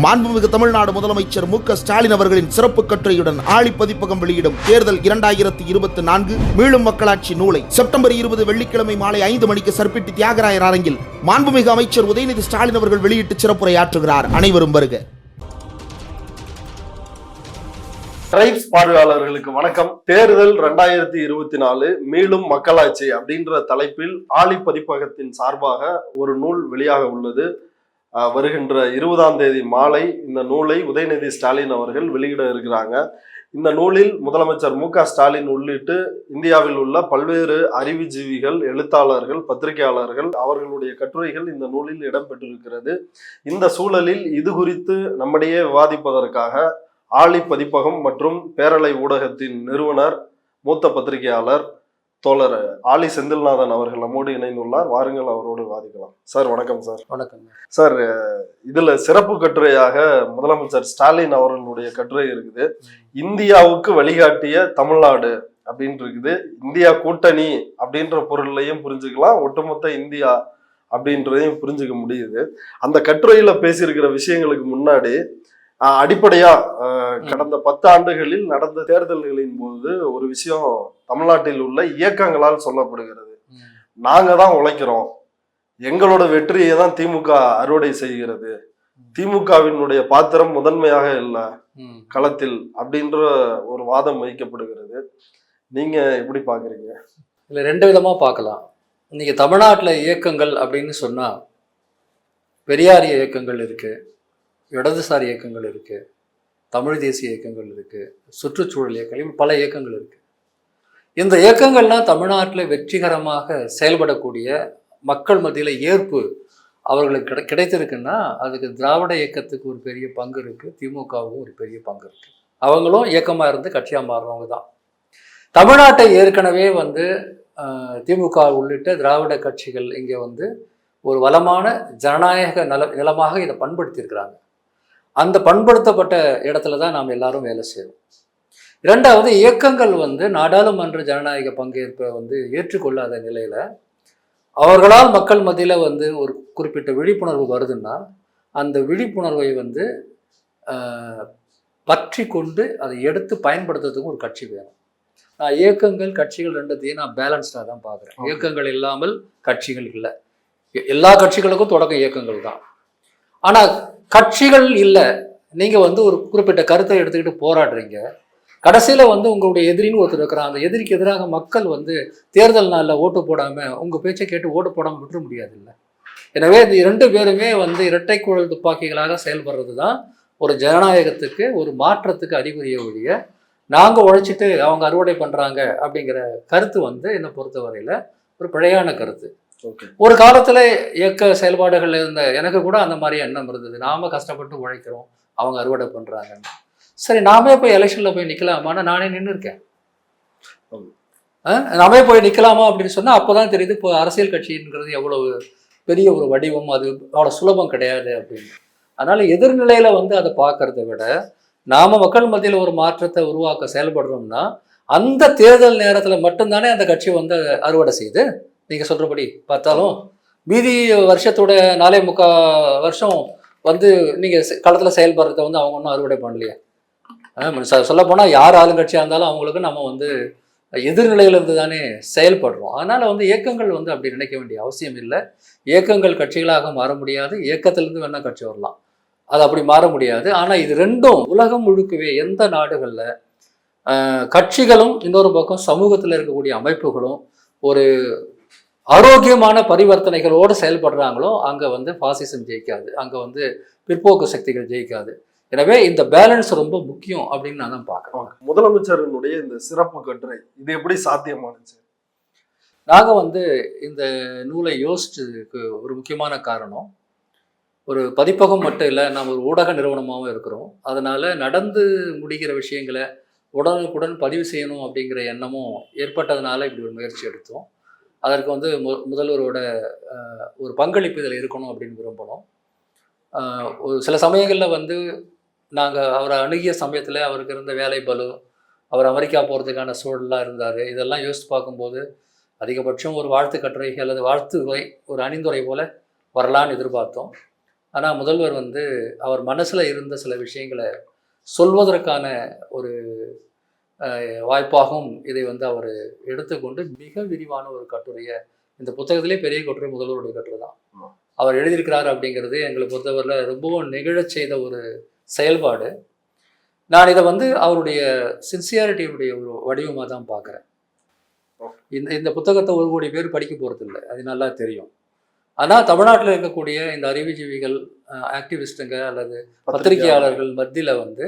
மாண்புமிகு தமிழ்நாடு முதலமைச்சர் மு.க.ஸ்டாலின் அவர்களின் சிறப்பு கட்டுரையுடன் ஆழி பதிப்பகம் வெளியிடும் தேர்தல் 2024 மீளும் மக்களாட்சி நூலை செப்டம்பர் 20 வெள்ளிக்கிழமை மாலை 5 மணிக்கு சர்பிட்டி தியாகராயர் அரங்கில் மாண்புமிகு அமைச்சர் உதயநிதி ஸ்டாலின் அவர்கள் வெளியிட்டு சிறப்புரையாற்றுகிறார். அனைவரும் வருக. ட்ரைப்ஸ் பார்வையாளர்களுக்கு வணக்கம். தேர்தல் 2024 மீளும் மக்களாட்சி அப்படின்ற தலைப்பில் ஆழி பதிப்பகத்தின் சார்பாக ஒரு நூல் வெளியாக உள்ளது. வருகின்ற 20ஆம் தேதி மாலை இந்த நூலை உதயநிதி ஸ்டாலின் அவர்கள் வெளியிட இருக்கிறாங்க. இந்த நூலில் முதலமைச்சர் மு.க.ஸ்டாலின் உள்ளிட்டு இந்தியாவில் உள்ள பல்வேறு அறிவுஜீவிகள், எழுத்தாளர்கள், பத்திரிகையாளர்கள் அவர்களுடைய கட்டுரைகள் இந்த நூலில் இடம்பெற்றிருக்கிறது. இந்த சூழலில் இது குறித்து நம்மிடையே விவாதிப்பதற்காக ஆழி பதிப்பகம் மற்றும் பேரலை ஊடகத்தின் நிறுவனர், மூத்த பத்திரிகையாளர் தோழர் ஆழி செந்தில்நாதன் அவர்கள் நம்மோடு இணைந்துள்ளார். வாருங்கள், அவரோடு விவாதிக்கலாம். சார் வணக்கம். சார் வணக்கம். சார், இதுல சிறப்பு கட்டுரையாக முதலமைச்சர் ஸ்டாலின் அவர்களுடைய கட்டுரை இருக்குது. இந்தியாவுக்கு வழிகாட்டிய தமிழ்நாடு அப்படின்னு இருக்குது. இந்தியா கூட்டணி அப்படின்ற பொருளையும் புரிஞ்சுக்கலாம், ஒட்டுமொத்த இந்தியா அப்படின்றதையும் புரிஞ்சுக்க முடியுது. அந்த கட்டுரையில பேசியிருக்கிற விஷயங்களுக்கு முன்னாடி அடிப்படையா கடந்த 10 ஆண்டுகளில் நடந்த தேர்தல்களின் போது ஒரு விஷயம் தமிழ்நாட்டில் உள்ள இயக்கங்களால் சொல்லப்படுகிறது. நாங்க தான் உழைக்கிறோம், எங்களோட வெற்றியை தான் திமுக அறுவடை செய்கிறது, திமுகவினுடைய பாத்திரம் முதன்மையாக இல்லை களத்தில் அப்படின்ற ஒரு வாதம் வைக்கப்படுகிறது. நீங்க எப்படி பாக்குறீங்க? இல்லை, 2 விதமா பார்க்கலாம். இன்னைக்கு தமிழ்நாட்டில் இயக்கங்கள் அப்படின்னு சொன்னா பெரியார் இயக்கங்கள் இருக்கு, இடதுசாரி இயக்கங்கள் இருக்கு, தமிழ் தேசிய இயக்கங்கள் இருக்கு, சுற்றுச்சூழல் இயக்கங்கள், பல இயக்கங்கள் இருக்கு. இந்த இயக்கங்கள்லாம் தமிழ்நாட்டில் வெற்றிகரமாக செயல்படக்கூடிய மக்கள் மத்தியில் ஏற்பு அவர்களுக்கு கிடைத்திருக்குன்னா அதுக்கு திராவிட இயக்கத்துக்கு ஒரு பெரிய பங்கு இருக்கு, திமுகவுக்கும் ஒரு பெரிய பங்கு இருக்கு. அவங்களும் இயக்கமாக இருந்து கட்சியாக மாறுறவங்க தான். தமிழ்நாட்டை ஏற்கனவே திமுக உள்ளிட்ட திராவிட கட்சிகள் இங்கே ஒரு வளமான ஜனநாயக நிலமாக இதை பண்படுத்தியிருக்கிறாங்க. அந்த பண்படுத்தப்பட்ட இடத்துல தான் நாம் எல்லாரும் வேலை செய்யறோம். 2வது, இயக்கங்கள் நாடாளுமன்ற ஜனநாயக பங்கேற்பை ஏற்றுக்கொள்ளாத நிலையில அவர்களால் மக்கள் மத்தியில ஒரு குறிப்பிட்ட விழிப்புணர்வு வருதுன்னா அந்த விழிப்புணர்வை பற்றி கொண்டு அதை எடுத்து பயன்படுத்துறதுக்கு ஒரு கட்சி வேணும். நான் இயக்கங்கள் கட்சிகள் 2த்தையும் நான் பேலன்ஸ்டாக தான் பார்க்குறேன். இயக்கங்கள் இல்லாமல் கட்சிகள் இல்லை. எல்லா கட்சிகளுக்கும் தொடக்க இயக்கங்கள் தான். ஆனால் கட்சிகள் இல்லை, நீங்கள் ஒரு குறிப்பிட்ட கருத்தை எடுத்துக்கிட்டு போராடுறீங்க, கடைசியில் உங்களுடைய எதிரின்னு ஒருத்தர் இருக்கிறான், அந்த எதிரிக்கு எதிராக மக்கள் தேர்தல் நாளில் ஓட்டு போடாமல் உங்கள் பேச்சை கேட்டு ஓட்டு போடாமல் விட்டுற முடியாது இல்லை. எனவே இந்த 2 பேருமே இரட்டை குழல் துப்பாக்கிகளாக செயல்படுறது தான் ஒரு ஜனநாயகத்துக்கு, ஒரு மாற்றத்துக்கு அறிகுறிய ஒழிய நாங்கள் உழைச்சிட்டு அவங்க அறுவடை பண்ணுறாங்க அப்படிங்கிற கருத்து என்னை பொறுத்தவரையில் ஒரு பிழையான கருத்து. ஒரு காலத்துல இயக்க செயல்பாடுகள் இருந்த எனக்கு கூட அந்த மாதிரி எண்ணம் இருந்தது. நாம கஷ்டப்பட்டு உழைக்கிறோம், அவங்க அறுவடை பண்றாங்கன்னு. சரி, நாமே போய் எலெக்ஷன்ல போய் நிக்கலாமான்னு நானே நின்று இருக்கேன். நாமே போய் நிக்கலாமா அப்படின்னு சொன்னா அப்போதான் தெரியுது இப்போ அரசியல் கட்சிங்கிறது எவ்வளவு பெரிய ஒரு வடிவம், அது அவ்வளவு சுலபம் கிடையாது அப்படின்னு. அதனால எதிர்நிலையில அதை பார்க்கறத விட நாம மக்கள் மத்தியில் ஒரு மாற்றத்தை உருவாக்க செயல்படுறோம்னா அந்த தேர்தல் நேரத்துல மட்டும்தானே அந்த கட்சி அறுவடை செய்யுது. நீங்கள் சொல்கிறபடி பார்த்தாலும் மீதி வருஷத்தோட 4.25 வருஷம் நீங்கள் களத்தில் செயல்படுறத அவங்க ஒன்றும் அறுவடை பண்ணலையே. சொல்லப்போனால் யார் ஆளுங்கட்சியாக இருந்தாலும் அவங்களுக்கு நம்ம எதிர்நிலையிலிருந்து தானே செயல்படுறோம். அதனால் இயக்கங்கள் அப்படி நினைக்க வேண்டிய அவசியம் இல்லை. இயக்கங்கள் கட்சிகளாக மாற முடியாது, இயக்கத்திலிருந்து வேணால் கட்சி வரலாம், அது அப்படி மாற முடியாது. ஆனால் இது 2ம் உலகம் முழுக்கவே எந்த நாடுகளில் கட்சிகளும் இன்னொரு பக்கம் சமூகத்தில் இருக்கக்கூடிய அமைப்புகளும் ஒரு ஆரோக்கியமான பரிவர்த்தனைகளோடு செயல்படுறாங்களோ அங்கே பாசிசம் ஜெயிக்காது, அங்கே பிற்போக்கு சக்திகள் ஜெயிக்காது. எனவே இந்த பேலன்ஸ் ரொம்ப முக்கியம் அப்படின்னு நான் தான் பார்க்குறேன். முதலமைச்சரினுடைய இந்த சிறப்பு கட்டுரை இது எப்படி சாத்தியமானுச்சு? நாங்கள் இந்த நூலை யோசிச்சதுக்கு ஒரு முக்கியமான காரணம், ஒரு பதிப்பகம் மட்டும் இல்லை, நாம் ஒரு ஊடக நிறுவனமாகவும் இருக்கிறோம். அதனால் நடந்து முடிகிற விஷயங்களை உடனுக்குடன் பதிவு செய்யணும் அப்படிங்கிற எண்ணமும் ஏற்பட்டதுனால இப்படி ஒரு முயற்சி எடுத்தோம். அதற்கு முதல்வரோட ஒரு பங்களிப்பு இதில் இருக்கணும் அப்படின்னு விரும்பணும். ஒரு சில சமயங்களில் நாங்கள் அவரை அணுகிய சமயத்தில் அவருக்கு இருந்த வேலை பளு, அவர் அமெரிக்கா போகிறதுக்கான சூழலாக இருந்தார். இதெல்லாம் யோசித்து பார்க்கும்போது அதிகபட்சம் ஒரு வாழ்த்து கட்டுரை அல்லது வாழ்த்து உரை, ஒரு அணிந்துரை போல் வரலான்னு எதிர்பார்த்தோம். ஆனால் முதல்வர் வந்து அவர் மனசில் இருந்த சில விஷயங்களை சொல்வதற்கான ஒரு வாய்ப்பாகவும் இதை வந்து அவர் எடுத்துக்கொண்டு மிக விரிவான ஒரு கட்டுரையை, இந்த புத்தகத்திலே பெரிய கட்டுரை முதல்வருடைய கட்டுரை தான் அவர் எழுதியிருக்கிறார் அப்படிங்கிறது எங்களை பொறுத்தவரையில் ரொம்பவும் நிகழச் செய்த ஒரு செயல்பாடு. நான் இதை வந்து அவருடைய சின்சியாரிட்டியினுடைய ஒரு வடிவமாக தான் பார்க்குறேன். இந்த புத்தகத்தை 1 கோடி பேர் படிக்க போகிறது இல்லை, அது நல்லா தெரியும். ஆனால் தமிழ்நாட்டில் இருக்கக்கூடிய இந்த அறிவுஜீவிகள், ஆக்டிவிஸ்ட்டுங்க அல்லது பத்திரிகையாளர்கள் மத்தியில் வந்து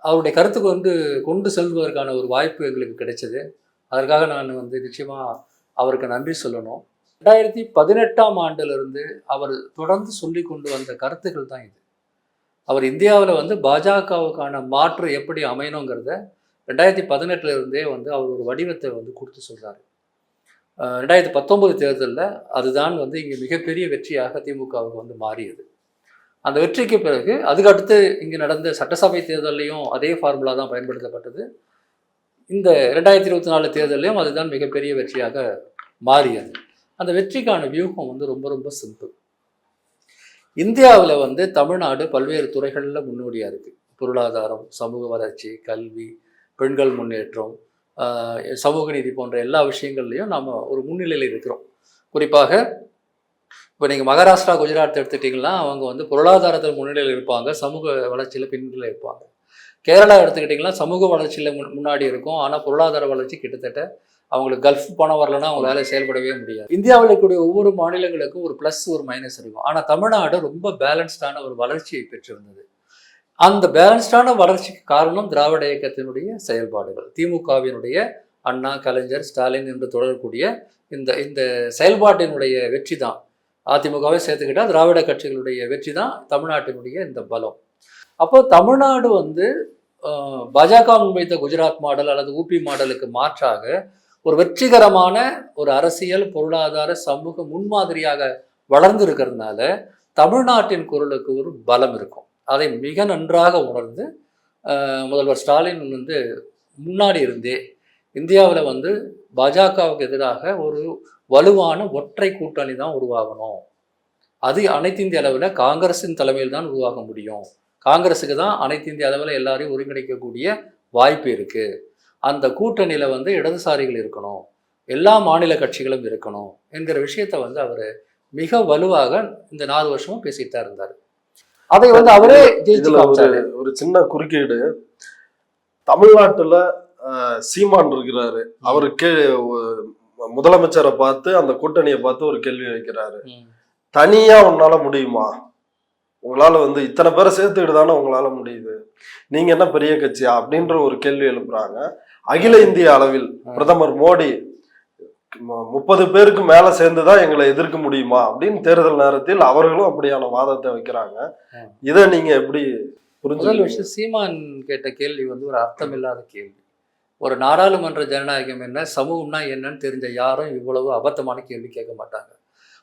அவருடைய கருத்துக்கு வந்து கொண்டு செல்வதற்கான ஒரு வாய்ப்பு எங்களுக்கு கிடைச்சது. அதற்காக நான் வந்து நிச்சயமாக அவருக்கு நன்றி சொல்லணும். 2018ஆம் ஆண்டிலிருந்து அவர் தொடர்ந்து சொல்லி கொண்டு வந்த கருத்துக்கள் தான் இது. அவர் இந்தியாவில் வந்து பாஜகவுக்கான மாற்று எப்படி அமையணுங்கிறத 2018 இருந்தே வந்து அவர் ஒரு வடிவத்தை வந்து கொடுத்து சொல்கிறாரு. 2019 தேர்தலில் அதுதான் வந்து இங்கே மிகப்பெரிய வெற்றியாக திமுகவுக்கு வந்து மாறியது. அந்த வெற்றிக்கு பிறகு அதுக்கடுத்து இங்கே நடந்த சட்டசபை தேர்தலையும் அதே ஃபார்முலா தான் பயன்படுத்தப்பட்டது. இந்த 2024 தேர்தலையும் அதுதான் மிகப்பெரிய வெற்றியாக மாறியது. அந்த வெற்றிக்கான வியூகம் வந்து ரொம்ப ரொம்ப சிம்பிள். இந்தியாவில் வந்து தமிழ்நாடு பல்வேறு துறைகளில் முன்னோடியாக இருக்குது. பொருளாதாரம், சமூக வளர்ச்சி, கல்வி, பெண்கள் முன்னேற்றம், சமூக நீதி போன்ற எல்லா விஷயங்கள்லையும் நாம் ஒரு முன்னிலையில் இருக்கிறோம். குறிப்பாக இப்போ நீங்கள் மகாராஷ்டிரா, குஜராத் எடுத்துக்கிட்டிங்கன்னா அவங்க வந்து பொருளாதாரத்தில் முன்னிலையில் இருப்பாங்க, சமூக வளர்ச்சியில் பின்னிலையில் இருப்பாங்க. கேரளா எடுத்துக்கிட்டிங்கன்னா சமூக வளர்ச்சியில் முன்னாடி இருக்கும், ஆனால் பொருளாதார வளர்ச்சி கிட்டத்தட்ட அவங்களுக்கு கல்ஃப் பணம் வரலன்னா அவங்களால செயல்படவே முடியாது. இந்தியாவில் இருக்கக்கூடிய ஒவ்வொரு மாநிலங்களுக்கும் ஒரு ப்ளஸ் ஒரு மைனஸ் இருக்கும். ஆனால் தமிழ்நாடு ரொம்ப பேலன்ஸ்டான ஒரு வளர்ச்சியை பெற்றிருந்தது. அந்த பேலன்ஸ்டான வளர்ச்சிக்கு காரணம் திராவிட இயக்கத்தினுடைய செயல்பாடுகள். திமுகவினுடைய அண்ணா, கலைஞர், ஸ்டாலின் என்று தொடரக்கூடிய இந்த செயல்பாட்டினுடைய வெற்றி தான். அதிமுகவை சேர்த்துக்கிட்டால் திராவிட கட்சிகளுடைய வெற்றி தான் தமிழ்நாட்டினுடைய இந்த பலம். அப்போ தமிழ்நாடு வந்து பாஜக முன்வைத்த குஜராத் மாடல் அல்லது ஊபி மாடலுக்கு மாற்றாக ஒரு வெற்றிகரமான ஒரு அரசியல், பொருளாதார, சமூக முன்மாதிரியாக வளர்ந்து இருக்கிறதுனால தமிழ்நாட்டின் குரலுக்கு ஒரு பலம் இருக்கும். அதை மிக நன்றாக உணர்ந்து முதல்வர் ஸ்டாலின் வந்து முன்னாடி இருந்தே இந்தியாவில் வந்து பாஜகவுக்கு எதிராக ஒரு வலுவான ஒற்றை கூட்டணி தான் உருவாகணும். அது அனைத்து இந்திய அளவில் காங்கிரஸின் தலைமையில் தான் உருவாக முடியும். காங்கிரஸுக்கு தான் அனைத்து இந்திய அளவில் எல்லாரையும் ஒருங்கிணைக்கக்கூடிய வாய்ப்பு இருக்குது. அந்த கூட்டணியில் வந்து இடதுசாரிகள் இருக்கணும், எல்லா மாநில கட்சிகளும் இருக்கணும் என்கிற விஷயத்தை வந்து அவர் மிக வலுவாக இந்த 4 வருஷமும் பேசிட்டு தான் இருந்தார். அதை வந்து அவரே ஒரு சின்ன குறுக்கீடு. தமிழ்நாட்டுல சீமான் இருக்கிறாரு, அவருக்கு முதலமைச்சரை பார்த்து அந்த கூட்டணியை பார்த்து ஒரு கேள்வி வைக்கிறாரு. தனியா உன்னால முடியுமா? உங்களால வந்து இத்தனை பேரை சேர்த்துக்கிட்டு தானே உங்களால முடியுது, நீங்க என்ன பெரிய கட்சியா அப்படின்ற ஒரு கேள்வி எழுப்புறாங்க. அகில இந்திய அளவில் பிரதமர் மோடி 30 பேருக்கு மேல சேர்ந்துதான் எங்களை எதிர்க்க முடியுமா அப்படின்னு தேர்தல் நேரத்தில் அவர்களும் அப்படியான வாதத்தை வைக்கிறாங்க. இதை நீங்க எப்படி முதல் விஷயம், சீமான் கேட்ட கேள்வி வந்து ஒரு அர்த்தமில்லாத கேள்வி. ஒரு நாடாளுமன்ற ஜனநாயகம் என்ன, சமூகம்னா என்னன்னு தெரிஞ்ச யாரும் இவ்வளவு அபத்தமான கேள்வி கேட்க மாட்டாங்க.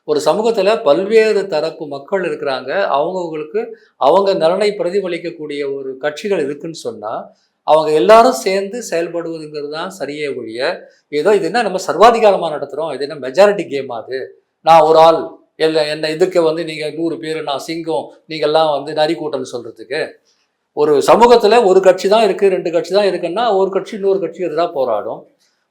ஒரு சமூகத்துல பல்வேறு தரப்பு மக்கள் இருக்கிறாங்க, அவங்களுக்கு அவங்க நலனை பிரதிபலிக்கக்கூடிய ஒரு கட்சிகள் இருக்குன்னு சொன்னா அவங்க எல்லாரும் சேர்ந்து செயல்படுவதுங்கிறது தான் சரியே ஒழிய, ஏதோ இது என்ன நம்ம சர்வாதிகாரமாக நடத்துகிறோம், இது என்ன மெஜாரிட்டி கேம் ஆகுது, நான் ஒரு ஆள் என்னை எதிர்க்க வந்து நீங்கள் 100 பேர், நான் சிங்கம், நீங்கள்லாம் வந்து நரி கூட்டம்னு சொல்கிறதுக்கு. ஒரு சமூகத்தில் ஒரு கட்சி தான் இருக்குது, 2 கட்சி தான் இருக்குன்னா ஒரு கட்சி இன்னொரு கட்சி எதிராக போராடும்.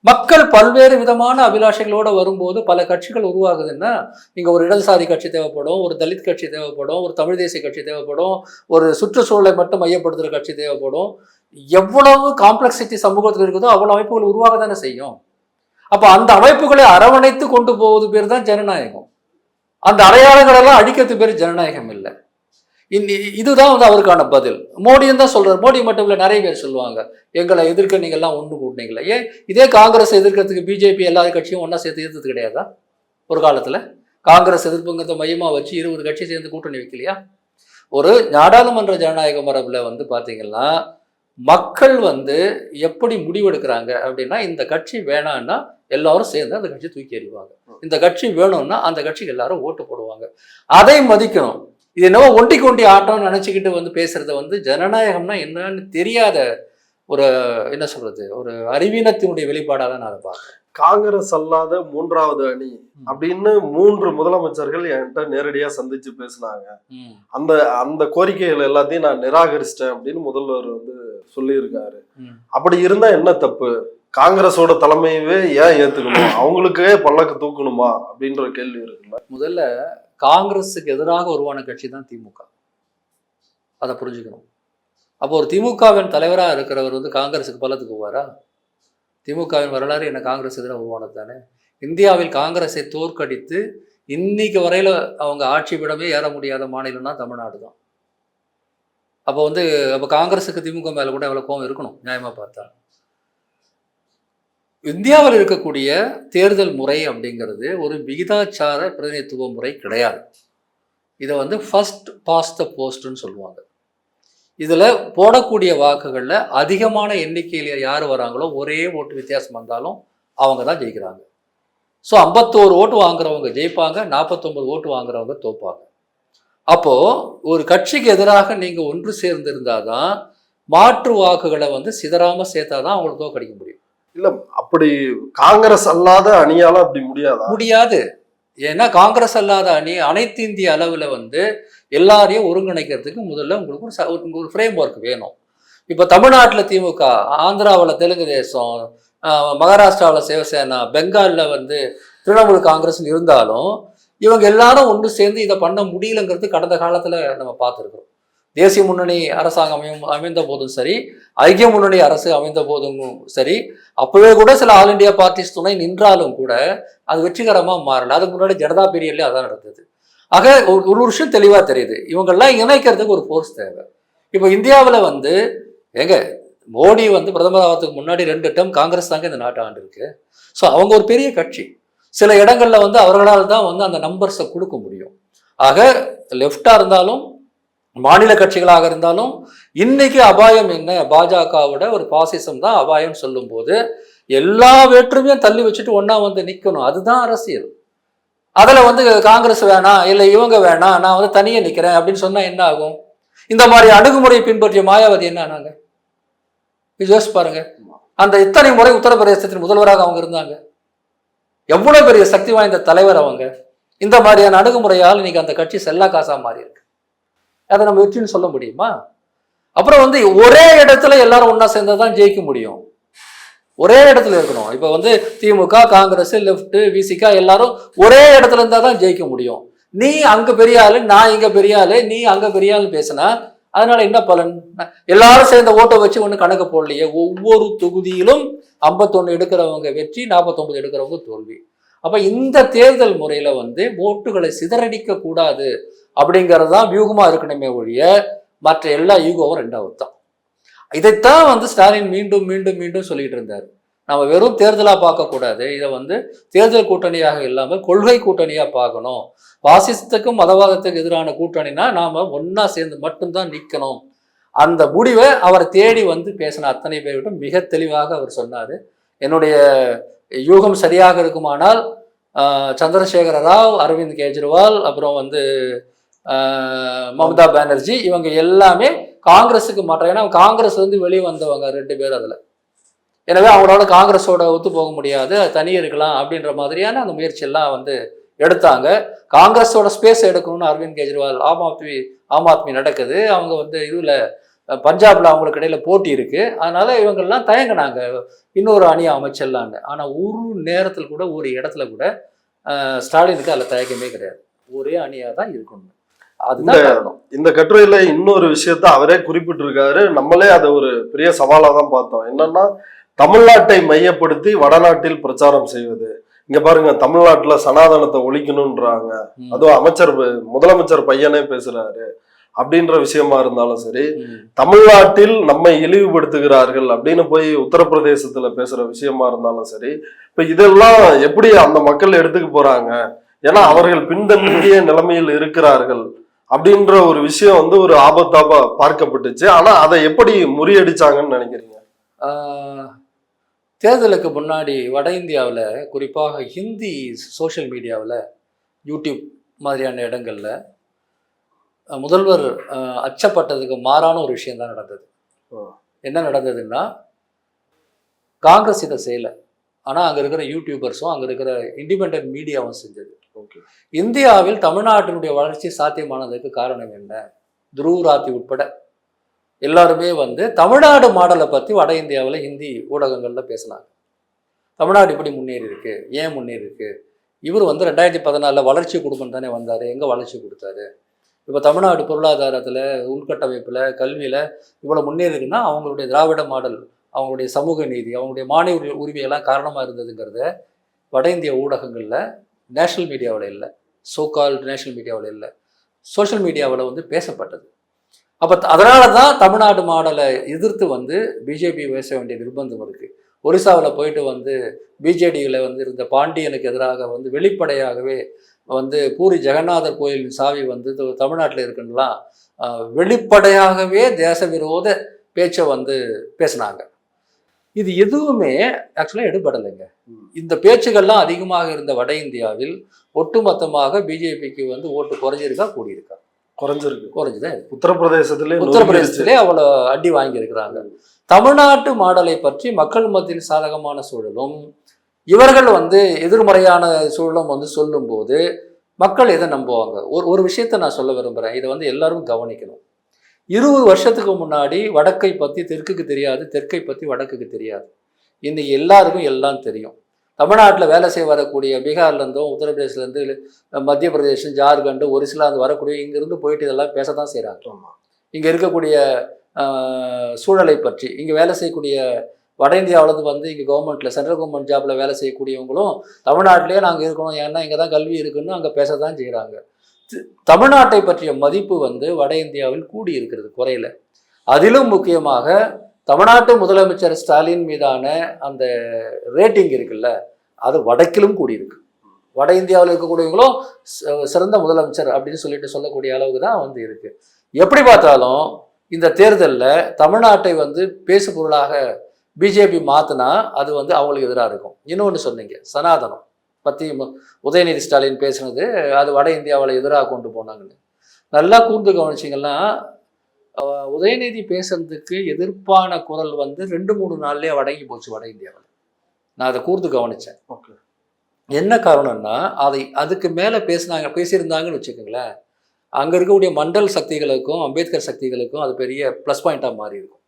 மக்கள் பல்வேறு விதமான அபிலாஷைகளோடு வரும்போது பல கட்சிகள் உருவாகுதுன்னா, இங்கே ஒரு இடதுசாரி கட்சி தேவைப்படும், ஒரு தலித் கட்சி தேவைப்படும், ஒரு தமிழ் தேசிய கட்சி தேவைப்படும், ஒரு சுற்றுச்சூழலை மட்டும் மையப்படுத்துகிற கட்சி தேவைப்படும். எவ்வளவு காம்ப்ளெக்சிட்டி சமூகத்தில் இருக்குதோ அவ்வளவு அமைப்புகள் உருவாக தானே செய்யும். அப்போ அந்த அமைப்புகளை அரவணைத்து கொண்டு போவது பேர் தான் ஜனநாயகம். அந்த அடையாளங்கள் எல்லாம் அழிக்கிறது பேர் ஜனநாயகம் இல்லை. இதுதான் வந்து அவருக்கான பதில். மோடியும் தான் சொல்றாரு. மோடி மட்டும் இல்லை, நிறைய பேர் சொல்லுவாங்க எங்களை எதிர்க்க நீங்க எல்லாம் ஒன்று கூட்டினீங்களே. ஏன் இதே காங்கிரஸ் எதிர்க்கிறதுக்கு பிஜேபி எல்லா கட்சியும் ஒன்னா சேர்த்து எதிர்த்தது கிடையாதா? ஒரு காலத்துல காங்கிரஸ் எதிர்ப்புங்கிறத மையமா வச்சு 20 கட்சி சேர்ந்து கூட்டணி வைக்கலையா? ஒரு நாடாளுமன்ற ஜனநாயக மரபுல வந்து பாத்தீங்கன்னா மக்கள் வந்து எப்படி முடிவெடுக்கிறாங்க அப்படின்னா, இந்த கட்சி வேணான்னா எல்லாரும் சேர்ந்து அந்த கட்சி தூக்கி எறிவாங்க, இந்த கட்சி வேணும்னா அந்த கட்சிக்கு எல்லாரும் ஓட்டு போடுவாங்க. அதை மதிக்கணும். இது என்னவோ ஒண்டி ஆட்டம்னு நினைச்சுக்கிட்டு வந்து பேசுறத வந்து ஜனநாயகம்னா என்னன்னு தெரியாத ஒரு என்ன சொல்றது, ஒரு அறிவீனத்தினுடைய வெளிப்பாடாக தான் நான் அதை பார்க்குறேன். காங்கிரஸ் அல்லாத மூன்றாவது அணி அப்படின்னு 3 முதலமைச்சர்கள் என்கிட்ட நேரடியா சந்திச்சு பேசினாங்க. அந்த அந்த கோரிக்கைகள் எல்லாத்தையும் நான் நிராகரிச்சிட்டேன் அப்படின்னு முதல்வர் வந்து சொல்லியிருக்காரு. அப்படி இருந்தா என்ன தப்பு? காங்கிரஸோட தலைமையவே ஏன் ஏத்துக்கணும்? அவங்களுக்கே பல்லக்கு தூக்கணுமா அப்படின்ற கேள்வி இருக்குல்ல. முதல்ல காங்கிரஸுக்கு எதிராக உருவான கட்சி தான் திமுக. அதை புரிஞ்சுக்கணும். அப்போ ஒரு திமுகவின் தலைவராக இருக்கிறவர் வந்து காங்கிரஸுக்கு பலத்துக்கு போவாரா? திமுகவின் வரலாறு என்ன காங்கிரஸ் எதிராக உருவானது தானே. இந்தியாவில் காங்கிரஸை தோற்கடித்து இன்னைக்கு வரையில அவங்க ஆட்சி விடவே ஏற முடியாத மாநிலம்னா தமிழ்நாடு தான். அப்போ காங்கிரஸுக்கு திமுக மேல கூட எவ்வளவு கோவம் இருக்கணும் நியாயமா பார்த்தா. இந்தியாவில் இருக்கக்கூடிய தேர்தல் முறை அப்படிங்கிறது ஒரு விகிதாச்சார பிரதிநிதித்துவ முறை கிடையாது. இதை வந்து ஃபர்ஸ்ட் பாஸ்ட் த போஸ்ட்னு சொல்லுவாங்க. இதுல போடக்கூடிய வாக்குகள்ல அதிகமான எண்ணிக்கையில யார் வராங்களோ ஒரே ஓட்டு வித்தியாசம் வந்தாலும் அவங்க தான் ஜெயிக்கிறாங்க. ஸோ 51 ஓட்டு வாங்குறவங்க ஜெயிப்பாங்க, 49 ஓட்டு வாங்குறவங்க தோப்பாங்க. அப்போ ஒரு கட்சிக்கு எதிராக நீங்க ஒன்று சேர்ந்திருந்தாதான் மாற்று வாக்குகளை வந்து சிதறாம சேர்த்தாதான் அவங்களுக்கு தோக்கடிக்க முடியும். இல்ல அப்படி காங்கிரஸ் அல்லாத அணியால அப்படி முடியாது. ஏன்னா காங்கிரஸ் அல்லாத அணி அனைத்து இந்திய அளவுல வந்து எல்லாரையும் ஒருங்கிணைக்கிறதுக்கு முதல்ல உங்களுக்கு ஒரு ஃப்ரேம் ஒர்க் வேணும். இப்போ தமிழ்நாட்டில் திமுக, ஆந்திராவில் தெலுங்கு தேசம், மகாராஷ்டிராவில் சிவசேனா, பெங்காலில் வந்து திரிணாமுல் காங்கிரஸ் இருந்தாலும் இவங்க எல்லாரும் ஒன்று சேர்ந்து இதை பண்ண முடியலங்கிறது கடந்த காலத்தில் நம்ம பார்த்துருக்கோம். தேசிய முன்னணி அரசாங்கம் அமைந்த போதும் சரி, ஐக்கிய முன்னணி அரசு அமைந்த போதும் சரி, அப்பவே கூட சில ஆல் இண்டியா பார்ட்டிஸ் துணை நின்றாலும் கூட அது வெற்றிகரமாக மாறல. அதுக்கு முன்னாடி ஜனதா பீரியட்லேயே அதான் நடந்தது. ஆக ஒரு விஷயம் தெளிவாக தெரியுது, இவங்கெல்லாம் இணைக்கிறதுக்கு ஒரு ஃபோர்ஸ் தேவை. இப்போ இந்தியாவில் வந்து மோடி வந்து பிரதமர் ஆகிறதுக்கு முன்னாடி 2 டேர்ம் காங்கிரஸ் தாங்க இந்த நாட்டு ஆண்டு இருக்கு. ஸோ அவங்க ஒரு பெரிய கட்சி. சில இடங்கள்ல வந்து அவர்களால் தான் வந்து அந்த நம்பர்ஸை கொடுக்க முடியும். ஆக லெஃப்டா இருந்தாலும் மாநில கட்சிகளாக இருந்தாலும் இன்னைக்கு அபாயம் என்ன, பாஜகவோட ஒரு பாசிசம் தான் அபாயம் சொல்லும் போது எல்லா வேற்றுமையும் தள்ளி வச்சுட்டு ஒன்னா வந்து நிக்கணும். அதுதான் அரசியல். அதுல வந்து காங்கிரஸ் வேணாம், இல்லை இவங்க வேணாம், நான் வந்து தனியே நிக்கிறேன் அப்படின்னு சொன்னா என்ன ஆகும்? இந்த மாதிரி அணுகுமுறையை பின்பற்றிய மாயாவதி என்ன ஆனாங்க யோசிச்சு பாருங்க. அந்த இத்தனை முறை உத்தரப்பிரதேசத்தின் முதல்வராக அவங்க இருந்தாங்க. எவ்வளவு பெரிய சக்தி வாய்ந்த தலைவர் அவங்க. இந்த மாதிரியான அணுகுமுறையால் இன்னைக்கு அந்த கட்சி செல்லா காசா மாறி இருக்கு. அதை நம்ம வெற்றின்னு சொல்ல முடியுமா? அப்புறம் வந்து ஒரே இடத்துல எல்லாரும் ஒன்னா சேர்ந்தாதான் ஜெயிக்க முடியும். ஒரே இடத்துல இருக்கணும். இப்ப வந்து திமுக, காங்கிரஸ், லெப்ட், விசிகா எல்லாரும் ஒரே இடத்துல இருந்தா தான் ஜெயிக்க முடியும். நீ அங்க பெரிய ஆளு, நான் இங்க பெரிய ஆளு, நீ அங்க பெரிய ஆளு பேசினா அதனால என்ன பலன்? எல்லாரும் சேர்ந்த ஓட்டை வச்சு ஒண்ணு கணக்கு போடலையே. ஒவ்வொரு தொகுதியிலும் 51 எடுக்கிறவங்க வெற்றி, 49 எடுக்கிறவங்க தோல்வி. அப்ப இந்த தேர்தல் முறையில வந்து ஓட்டுகளை சிதறடிக்க கூடாது அப்படிங்கிறது தான் வியூகமா இருக்கணுமே ஒழிய மற்ற எல்லா யூகமும் 2வது தான். இதைத்தான் வந்து ஸ்டாலின் மீண்டும் மீண்டும் மீண்டும் சொல்லிட்டு இருந்தாரு. நம்ம வெறும் தேர்தலா பார்க்கக்கூடாது, இதை வந்து தேர்தல் கூட்டணியாக இல்லாமல் கொள்கை கூட்டணியா பார்க்கணும். பாசிசத்துக்கும் மதவாதத்துக்கு எதிரான கூட்டணினா நாம ஒன்னா சேர்ந்து மட்டும்தான் நிற்கணும். அந்த முடிவை அவர் தேடி வந்து பேசின அத்தனை பேரிடம் மிக தெளிவாக அவர் சொன்னாரு. என்னுடைய யூகம் சரியாக இருக்குமானால் சந்திரசேகர ராவ், அரவிந்த் கெஜ்ரிவால், அப்புறம் வந்து மம்தா பானர்ஜி இவங்க எல்லாமே காங்கிரஸுக்கு மாற்றம். ஏன்னா காங்கிரஸ் வந்து வெளியே வந்தவங்க 2 பேர் அதுல. எனவே அவங்களோட காங்கிரஸோட ஒத்து போக முடியாது, தனியே இருக்கலாம் அப்படின்ற மாதிரியான அந்த முயற்சி எல்லாம் வந்து எடுத்தாங்க. காங்கிரஸோட ஸ்பேஸ் எடுக்கணும்னு அரவிந்த் கெஜ்ரிவால், ஆம் ஆத்மி நடக்குது. அவங்க வந்து இதுல பஞ்சாப்ல அவங்களுக்கு இடையில போட்டி இருக்கு. அதனால இவங்கெல்லாம் தயங்கினாங்க இன்னொரு அணியை அமைச்சிடலான்னு. ஆனா ஒரு நேரத்தில் கூட ஒரு இடத்துல கூட ஸ்டாலினுக்கு அதுல தயக்கமே கிடையாது. ஒரே அணியா தான் இருக்கணும். அதுதான் காரணம். இந்த கட்டுரையில இன்னொரு விஷயத்த அவரே குறிப்பிட்டிருக்காரு. நம்மளே அதை ஒரு பெரிய சவாலா தான் பார்த்தோம். என்னன்னா, தமிழ்நாட்டை மையப்படுத்தி வடநாட்டில் பிரச்சாரம் செய்வது. இங்க பாருங்க, தமிழ்நாட்டுல சனாதனத்தை ஒழிக்கணும்ன்றாங்க. அதுவும் முதலமைச்சர் பையனே பேசுறாரு. அப்படின்ற விஷயமா இருந்தாலும் சரி, தமிழ்நாட்டில் நம்மை இழிவுபடுத்துகிறார்கள் அப்படின்னு போய் உத்தரப்பிரதேசத்துல பேசுற விஷயமா இருந்தாலும் சரி, இப்ப இதெல்லாம் எப்படி அந்த மக்கள் எடுத்துக்க போறாங்க? ஏன்னா அவர்கள் பின்தங்கிய நிலைமையில் இருக்கிறார்கள் அப்படின்ற ஒரு விஷயம் வந்து ஒரு ஆபத்தாபா பார்க்கப்பட்டுச்சு. ஆனா அதை எப்படி முறியடிச்சாங்கன்னு நினைக்கிறீங்க? தேர்தலுக்கு முன்னாடி வட இந்தியாவில், குறிப்பாக ஹிந்தி சோஷியல் மீடியாவில், யூடியூப் மாதிரியான இடங்கள்ல முதல்வர் அச்சப்பட்டதுக்கு மாறான ஒரு விஷயம் தான் நடந்தது. என்ன நடந்ததுன்னா, காங்கிரஸ் இதை செய்யலை, ஆனால் அங்கே இருக்கிற யூடியூபர்ஸும் அங்கே இருக்கிற இண்டிபெண்டன்ட் மீடியாவும் செஞ்சது. ஓகே. இந்தியாவில் தமிழ்நாட்டினுடைய வளர்ச்சி சாத்தியமானதுக்கு காரணம் என்ன? துருவராத்தி உட்பட எல்லாருமே வந்து தமிழ்நாடு மாடலை பற்றி வட இந்தியாவில் ஹிந்தி ஊடகங்களில் பேசினாங்க. தமிழ்நாடு இப்படி முன்னேறி இருக்கு, ஏன் முன்னேறி இருக்கு? இவர் வந்து 2014 வளர்ச்சி கொடுக்கணும் தானே வந்தார், எங்கே வளர்ச்சி கொடுத்தாரு? இப்போ தமிழ்நாடு பொருளாதாரத்தில், உள்கட்டமைப்பில், கல்வியில் இவ்வளோ முன்னேறி இருக்குன்னா அவங்களுடைய திராவிட மாடல், அவங்களுடைய சமூக நீதி, அவங்களுடைய மாநில உரிமையெல்லாம் காரணமாக இருந்ததுங்கிறத வட இந்திய ஊடகங்களில், நேஷனல் மீடியாவில் இல்லை, சோகால் நேஷனல் மீடியாவில் இல்லை, சோஷியல் மீடியாவில் வந்து பேசப்பட்டது. அப்போ அதனால தான் தமிழ்நாடு மாடலை எதிர்த்து வந்து பிஜேபி பேச வேண்டிய நிர்பந்தம் இருக்குது. ஒரிசாவில் போயிட்டு வந்து பிஜேடியில் வந்து இருந்த பாண்டியனுக்கு எதிராக வந்து வெளிப்படையாகவே வந்து பூரி ஜெகநாதர் கோயிலின் சாவி வந்து தமிழ்நாட்டில் இருக்குன்னெலாம் வெளிப்படையாகவே தேச விரோத பேச்சை வந்து பேசினாங்க. இது எதுவுமே ஆக்சுவலாக எடுபடலைங்க. இந்த பேச்சுகள்லாம் அதிகமாக இருந்த வட இந்தியாவில் ஒட்டுமொத்தமாக பிஜேபிக்கு வந்து ஓட்டு குறைஞ்சிருக்கா கூடியிருக்கா? குறைஞ்சுதான். உத்தரப்பிரதேசத்திலே அவ்வளோ அடி வாங்கியிருக்கிறாங்க. தமிழ்நாட்டு மாடலை பற்றி மக்கள் மத்தியில் சாதகமான சூழலும் இவர்கள் வந்து எதிர்மறையான சூழலும் வந்து சொல்லும்போது மக்கள் எதை நம்புவாங்க? ஒரு விஷயத்தை நான் சொல்ல விரும்புகிறேன், இதை வந்து எல்லாரும் கவனிக்கணும். 20 வருஷத்துக்கு முன்னாடி வடக்கை பற்றி தெற்குக்கு தெரியாது, தெற்கை பற்றி வடக்குக்கு தெரியாது. இன்னைக்கு எல்லாருக்கும் எல்லாம் தெரியும். தமிழ்நாட்டில் வேலை செய்ய வரக்கூடிய பீகார்லேருந்தும், உத்தரப்பிரதேசிலேருந்து, மத்திய பிரதேசம், ஜார்க்கண்டு, ஒரிசாலேருந்து வரக்கூடிய இங்கேருந்து போயிட்டு இதெல்லாம் பேச தான் செய்கிறாங்க. இங்கே இருக்கக்கூடிய சூழலை பற்றி, இங்கே வேலை செய்யக்கூடிய வட இந்தியாவிலேருந்து வந்து இங்கே கவர்மெண்ட்டில், சென்ட்ரல் கவர்மெண்ட் ஜாப்பில் வேலை செய்யக்கூடியவங்களும் தமிழ்நாட்டிலே நாங்கள் இருக்கணும், ஏன்னா இங்கே தான் கல்வி இருக்குன்னு அங்கே பேச தான் செய்கிறாங்க. தமிழ்நாட்டை பற்றிய மதிப்பு வந்து வட இந்தியாவில் கூடி இருக்கிறது, குறையில. அதிலும் முக்கியமாக தமிழ்நாட்டு முதலமைச்சர் ஸ்டாலின் மீதான அந்த ரேட்டிங் இருக்குல்ல, அது வடக்கிலும் கூடியிருக்கு. வட இந்தியாவில் இருக்கக்கூடியவங்களும் சிறந்த முதலமைச்சர் அப்படின்னு சொல்லிட்டு சொல்லக்கூடிய அளவுக்கு தான் வந்து இருக்கு. எப்படி பார்த்தாலும் இந்த தேர்தலில் தமிழ்நாட்டை வந்து பேசு பொருளாக பிஜேபி மாற்றினா அது வந்து அவங்களுக்கு எதிராக இருக்கும். இன்னொன்று சொன்னீங்க, சனாதனம் பற்றி உதயநிதி ஸ்டாலின் பேசுனது, அது வட இந்தியாவில் எதிராக கொண்டு போனாங்கன்னு. நல்லா கூர்ந்து கவனிச்சிங்கன்னா உதயநிதி பேசுறதுக்கு எதிர்ப்பான குரல் வந்து 2-3 நாள்லேயே அடங்கி போச்சு வட இந்தியாவில். நான் அதை கூர்ந்து கவனித்தேன். ஓகே. என்ன காரணம்னா அதுக்கு மேலே பேசியிருந்தாங்கன்னு வச்சுக்கோங்களேன், அங்கே இருக்கக்கூடிய மண்டல் சக்திகளுக்கும் அம்பேத்கர் சக்திகளுக்கும் அது பெரிய ப்ளஸ் பாயிண்டாக மாறி இருக்கும்.